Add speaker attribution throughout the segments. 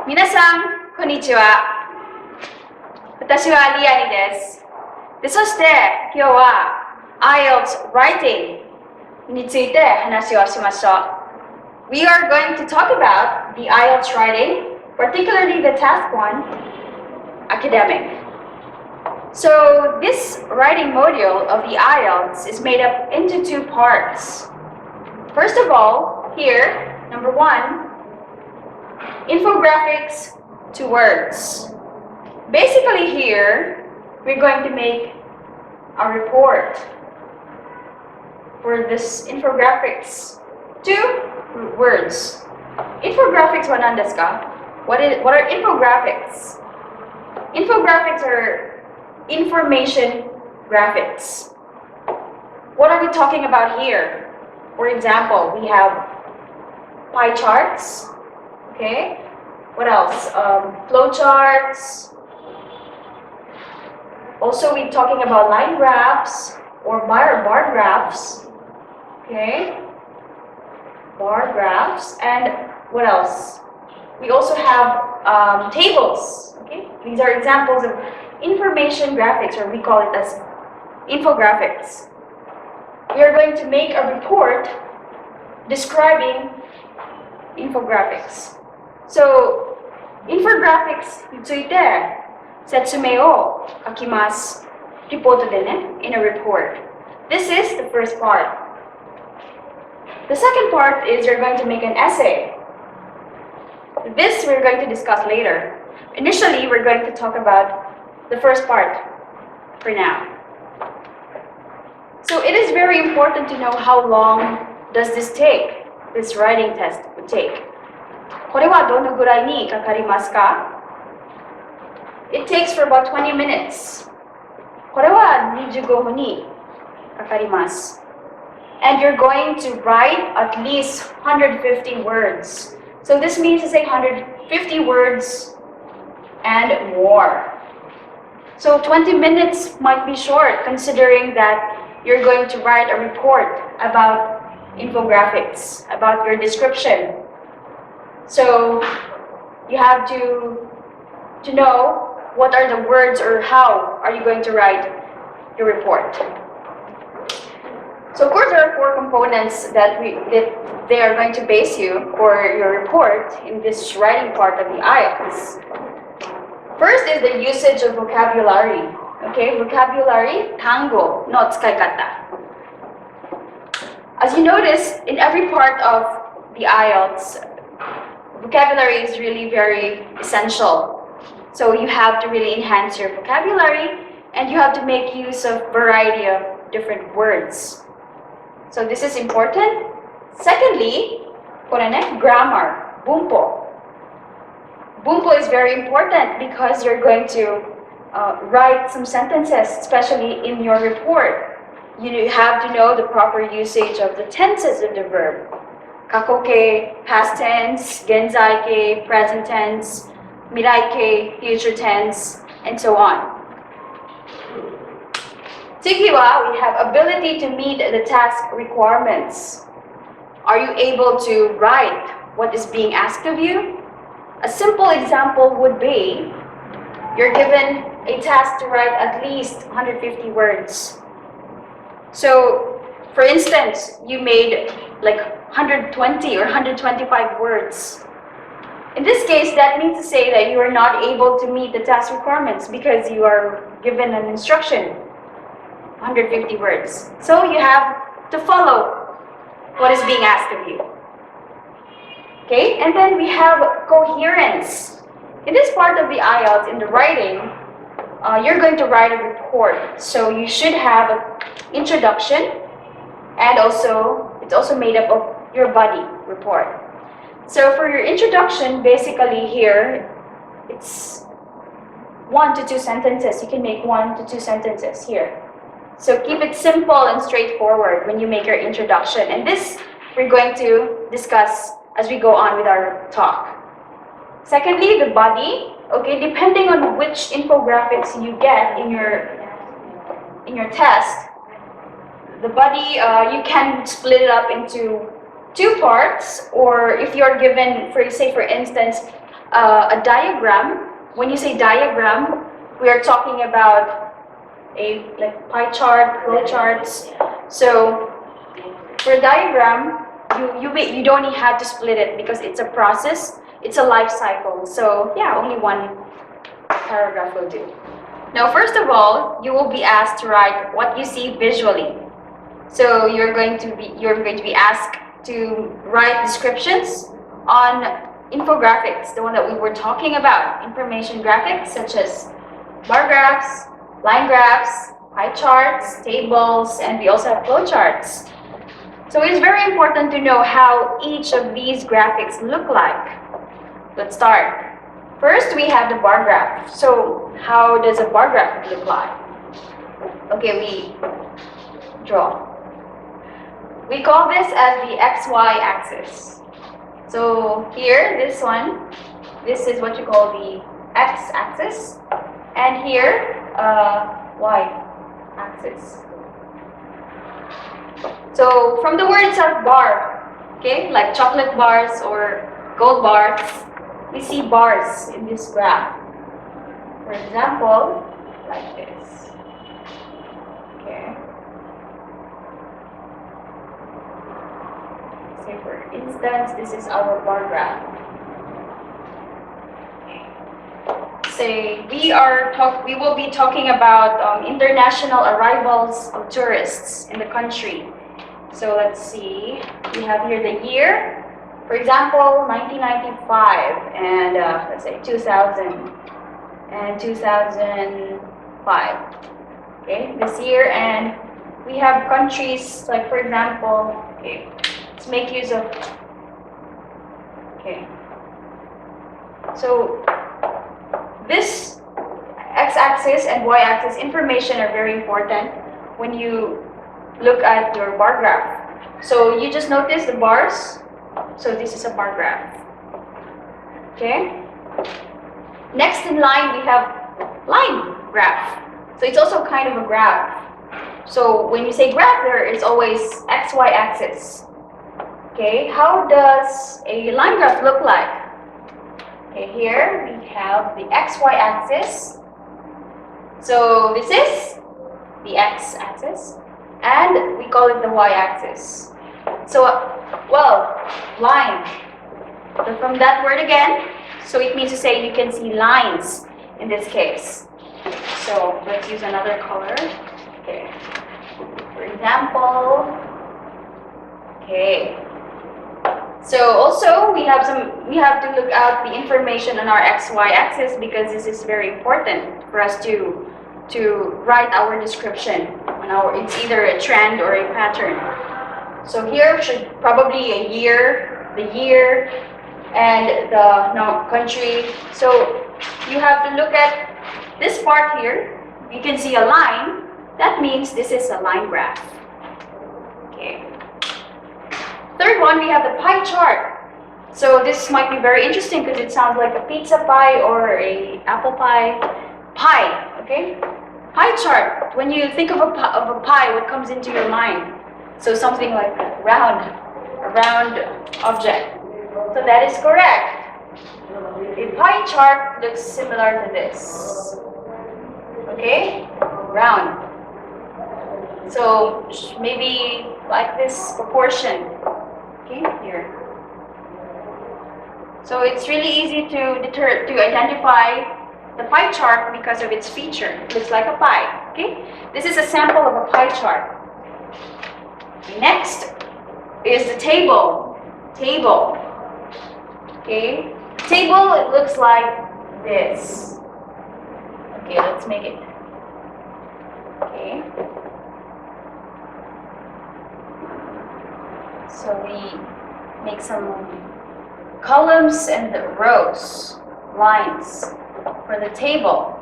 Speaker 1: 皆さん、こんにちは。私はリアニです。そして今日は IELTS Writing について話をしましょう。We are going to talk about the IELTS writing, particularly the task 1, academic. So this writing module of the IELTS is made up into 2 parts. First of all, here, number 1, infographics to words. Basically here, we're going to make a report for this infographics to words. Infographics, what desu ka? What are infographics? Infographics are information graphics. What are we talking about here? For example, we have pie charts. Okay, what else? Flow charts. Also, we're talking about line graphs or bar graphs. Okay, bar graphs. And what else? We also have tables. Okay, these are examples of information graphics, or we call it as infographics. We are going to make a report describing infographics. So, infographics について説明を書きます。リポートでね、in a report. This is the first part. The second part is you're going to make an essay. This we're going to discuss later. Initially, we're going to talk about the first part for now. So it is very important to know how long does this take, this writing test would take. これはどのぐらいにかかりますか? It takes for about 20 minutes. これは25分にかかります。And you're going to write at least 150 words. So this means to say 150 words and more. So 20 minutes might be short considering that you're going to write a report about infographics, about your description. So you have to know what are the words or how are you going to write your report. So of course there are 4 components that they are going to base you for your report in this writing part of the IELTS. First is the usage of vocabulary. Okay, vocabulary, tango no tsukaikata. As you notice, in every part of the IELTS, vocabulary is really very essential. So you have to really enhance your vocabulary and you have to make use of variety of different words. So this is important. Secondly, grammar, bunpo. Bunpo is very important because you're going to write some sentences, especially in your report. You have to know the proper usage of the tenses of the verb. Kakoke, past tense, genzai-ke, present tense, mirai-ke, future tense, and so on. Tikiwa, we have ability to meet the task requirements. Are you able to write what is being asked of you? A simple example would be, you're given a task to write at least 150 words. So, for instance, you made like 120 or 125 words. In this case, that means to say that you are not able to meet the task requirements because you are given an instruction, 150 words. So you have to follow what is being asked of you. Okay, and then we have coherence. In this part of the IELTS, in the writing, you're going to write a report. So you should have an introduction and also, it's also made up of your body report. So for your introduction, basically here, it's 1 to 2 sentences. You can make 1 to 2 sentences here. So keep it simple and straightforward when you make your introduction. And this we're going to discuss as we go on with our talk. Secondly, the body. Okay, depending on which infographics you get in your test, the body, you can split it up into 2 parts, or if you're given, for instance, A diagram, when you say diagram, we are talking about a like pie chart, flow charts. So for a diagram, you don't even have to split it because it's a process, it's a life cycle. So yeah, only one paragraph will do. Now, first of all, you will be asked to write what you see visually. So you're going to be asked to write descriptions on infographics, the one that we were talking about, information graphics such as bar graphs, line graphs, pie charts, tables, and we also have flow charts. So it's very important to know how each of these graphics look like. Let's start. First, we have the bar graph. So how does a bar graph look like? Okay, we draw. We call this as the XY axis. So here, this one, this is what you call the X axis. And here, Y axis. So from the word itself, bar, okay, like chocolate bars or gold bars, we see bars in this graph. For example, like this. Okay. Say for instance, this is our bar graph. Say we will be talking about international arrivals of tourists in the country. So let's see. We have here the year. For example, 1995 and let's say 2000 and 2005. Okay, this year, and we have countries like, for example, okay, let's make use of. Okay. So this x-axis and y-axis information are very important when you look at your bar graph. So you just notice the bars. So this is a bar graph. Okay. Next in line we have line graph. So it's also kind of a graph. So when you say graph, there is always x-y axis. Okay. How does a line graph look like? Okay, here we have the xy axis. So this is the x-axis, and we call it the y-axis. So, well, line. So from that word again, so it means to say you can see lines in this case. So let's use another color. Okay. For example, okay. So also we have to look out the information on our XY axis because this is very important for us to write our description on it's either a trend or a pattern. So here should probably a year, the year, and the country. So you have to look at this part here. You can see a line. That means this is a line graph. Okay. Third one, we have the pie chart. So this might be very interesting because it sounds like a pizza pie or a apple pie. Pie, okay? Pie chart. When you think of a pie, what comes into your mind? So something like a round object. So that is correct. A pie chart looks similar to this. Okay? Round. So maybe like this proportion. Okay, here. So it's really easy to identify the pie chart because of its feature. It looks like a pie. Okay, this is a sample of a pie chart. Next is the table. Table. Okay, table, it looks like this. Okay, let's make it. Okay. So we make some columns and rows, lines for the table.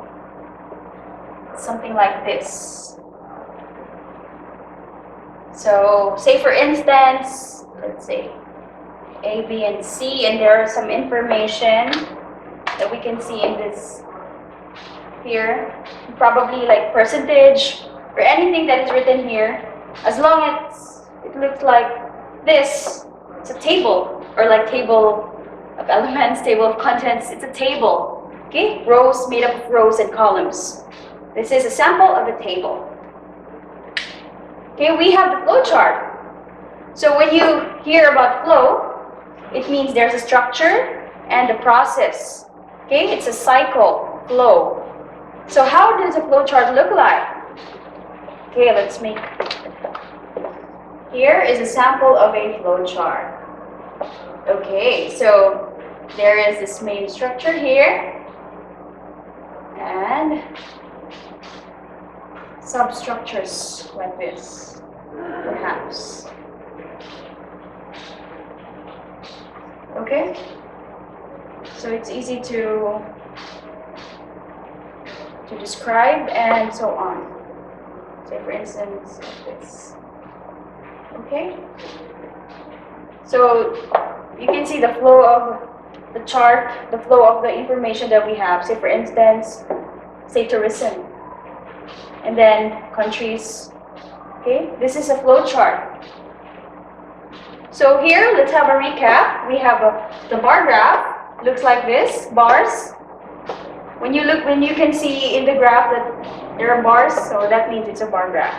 Speaker 1: Something like this. So say for instance, let's say A, B, and C, and there are some information that we can see in this here. Probably like percentage or anything that is written here. As long as it looks like this, it's a table or like table of elements, table of contents. It's a table, okay? Rows made up of rows and columns. This is a sample of a table. Okay, we have the flow chart. So when you hear about flow, it means there's a structure and a process. Okay, it's a cycle, flow. So how does a flow chart look like? Okay, let's make. Here is a sample of a flow chart. Okay, so there is this main structure here and substructures like this, perhaps. Okay, so it's easy to describe and so on. Say for instance, like this. Okay, so you can see the flow of the chart, the flow of the information that we have. Say for instance, say tourism, and then countries. Okay, this is a flow chart. So here, let's have a recap. We have the bar graph. Looks like this, bars. When you can see in the graph that there are bars, so that means it's a bar graph.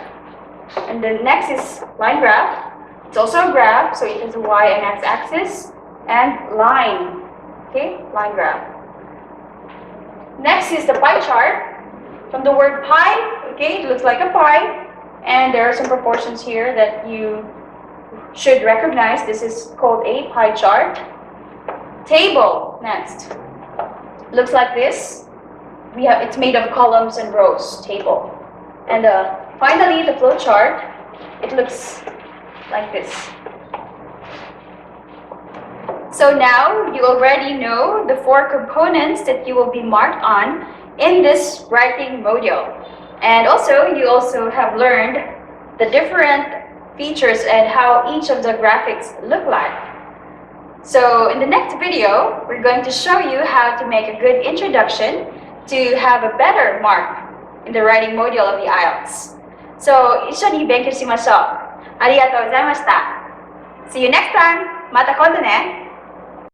Speaker 1: And the next is line graph. It's also a graph, so it has a y and x axis and line. Okay, line graph. Next is the pie chart. From the word pie, okay, it looks like a pie, and there are some proportions here that you should recognize. This is called a pie chart. Table next. Looks like this. It's made of columns and rows. Table. And finally, the flow chart. It looks like this. So now you already know the 4 components that you will be marked on in this writing module. And also, you also have learned the different features and how each of the graphics look like. So in the next video, we're going to show you how to make a good introduction to have a better mark in the writing module of the IELTS. So, 一緒に勉強しましょう。ありがとうございました。See you next time! また今度ね!